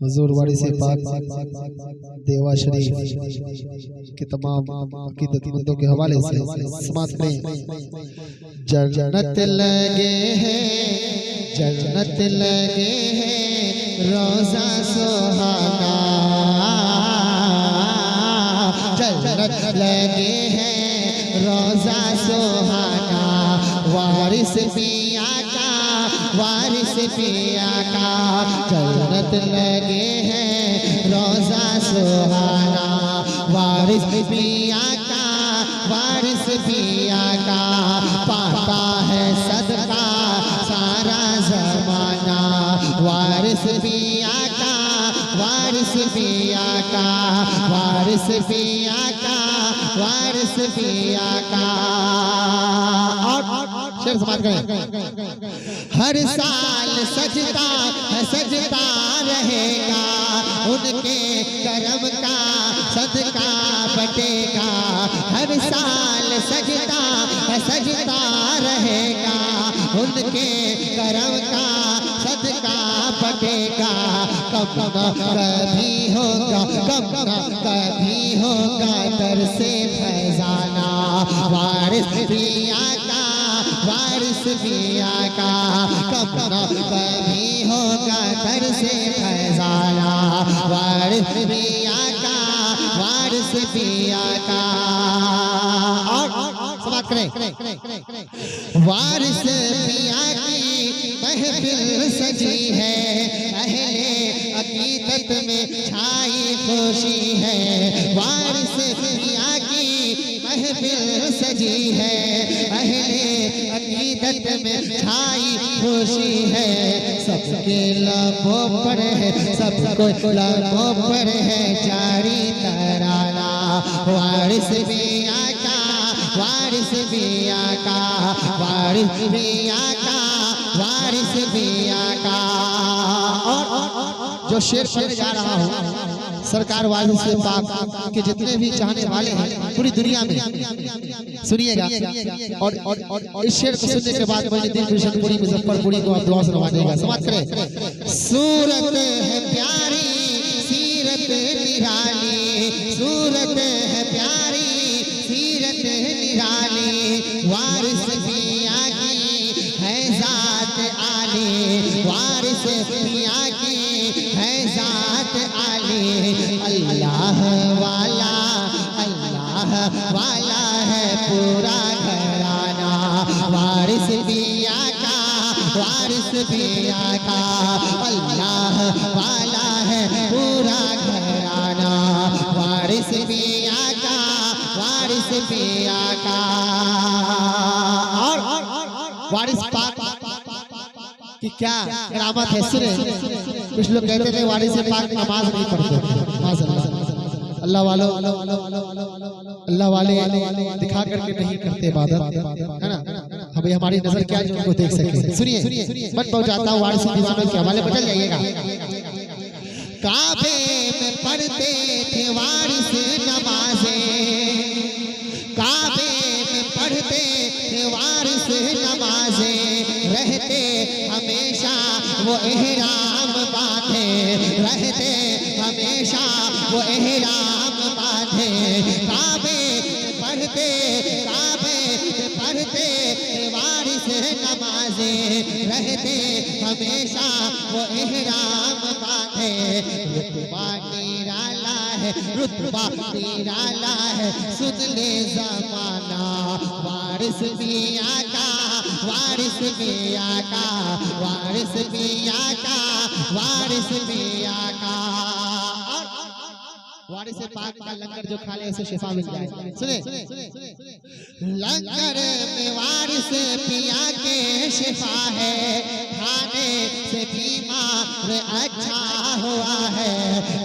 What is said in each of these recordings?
हुजूर वाली से पाक देवा शरीफ के तमाम अकीदतमंदों के हवाले से समात करें। जन्नत लगे हैं, जन्नत लगे हैं, रोजा सुहाना, जन्नत लगे हैं, रोजा सुहाना, वारिस पिया का, वारिस पिया का, जन्नत लगे हैं, रोजा सुहाना, वारिस पिया का, वारिस पिया का, पाता है सदका सारा जमाना, वारिस पिया का, वारिस पिया का, वारिस पिया का, वारिस पिया का। और शेर समाप्त करें। हर साल सजदा सजदा रहेगा, उनके करम का सदका बटेगा, हर साल सजदा सजदा रहेगा, उनके करम का सदका बटेगा। कब कभी होगा, कब कभी होगा दर से फैजाना, वारिस पिया का, वारिस पिया का, कब कभी होगा दर से फैजाना, वारिस पिया का, वारिस पिया का। और समाप्त करें। वारिस पिया की महफिल सजी है, अहले अकीदत में छाई खुशी है, वारिस पिया की महफिल सजी है, अहले अकीदत में छाई खुशी है, सबके लबों पर है, सबको लबों पर है जारी तराना, वारिस पिया का, वारिस पिया का, वारिस पिया का, वारिस पिया का। और जो शेर पढ़ने जा रहा हूँ, सरकार वारिस पाक के जितने भी चाहने वाले हैं पूरी दुनिया में सुनिएगा। और इस शेर को सुनने के बाद दिल गुलशनपुरी मुजफ्फरपुरी को आप दुआ से नवाजेगा। समाप्त करें। सूरत है प्यारी, सीरत निराली, सूरत है प्यारी, सीरत निराली, वारिस पिया की है जात आली, वारिस पिया की है जात आली, अल्लाह वाला, अल्लाह वाला है पूरा घराना, वारिस पिया का, वारिस पिया का, अल्लाह वाला है पूरा घराना, वारिस पिया का, वारिस पिया का। और वारिस पाक कि क्या करामत है सुने। कुछ लोग कहते थे वारिस पाक नमाज नहीं पढ़ते, अल्लाह वालों, अल्लाह वाले दिखा करके नहीं करते इबादत, है ना। हमें हमारी नजर क्या जो उनको देख सके। सुनिए, मन पहुंचाता हूँ वारिस दीवानों के हवाले, बदल जाइएगा। काबे में पढ़ते थे वारिस नमाज़े, काबे में पढ़ते थे वारिस नमाज़े, रहते हमेशा वो एहराम बांधे, रहते हमेशा वो एहराम बांधे, काबे पढ़ते, काबे पढ़ते वारिस नमाज़े, रहते हमेशा वो एहराम बांधे, रुतबा निराला है, रुतबा निराला है, सुन ले ज़माना, वारिस पिया का, वारिस पिया का, वारिस पिया का, वारिस पिया का। वारिस पाक का लंगर जो खा ले उसे शिफा मिल जाए। सुने, लंगर में वारिस पिया के शिफा है, खाने से बीमार अच्छा हुआ है,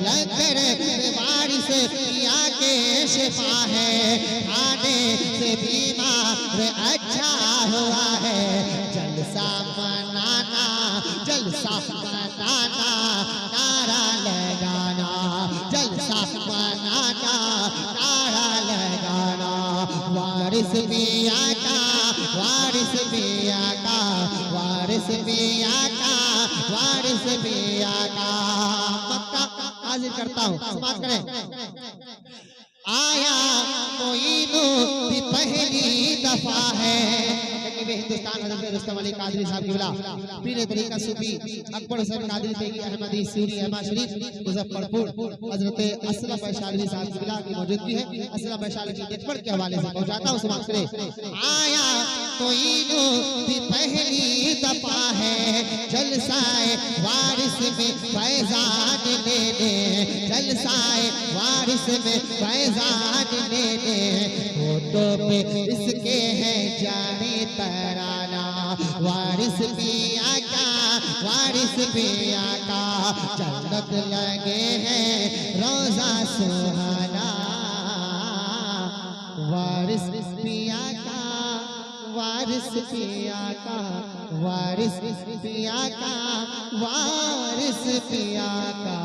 लंगर में वारिस पिया के शिफा है, खाने से बीमार अच्छा हुआ है, जलसा मनाना, जलसा मनाना, नारा लगाना, जलसा मनाना, नारा लगाना, वारिस पिया का, वारिस पिया का, वारिस पिया का, वारिस पिया हाजिर करता हूँ, समाप्त करें। आया मोइनुद्दीन पहली दफा है, वे हिंदुस्तान हज़रत रुस्तम अली कादरी साहब की बिला पीर तरीका सूफी अकबर हुसैन कादरी तेगी अहमदी सूरी अहमद शरीफ मुजफ्फरपुर हज़रत असलम वैशाली साहब की बिला की मौजूदगी है। असलम वैशाली की नेटवर्क के हवाले से पहुंचाता हूं, समाप्त करें। आया मोइनुद्दीन पहली दफा है, जलसाए वारिस में फैजान लेने, जलसाए वारिस में फैजान लेने, होठों पे इसके है जाने तराना, वारिस पिया का, वारिस पिया का जन्नत लगे हैं रोजा सुहाना, वारिस पिया का, वारिस पिया का, वारिस पिया का, वारिस पिया का।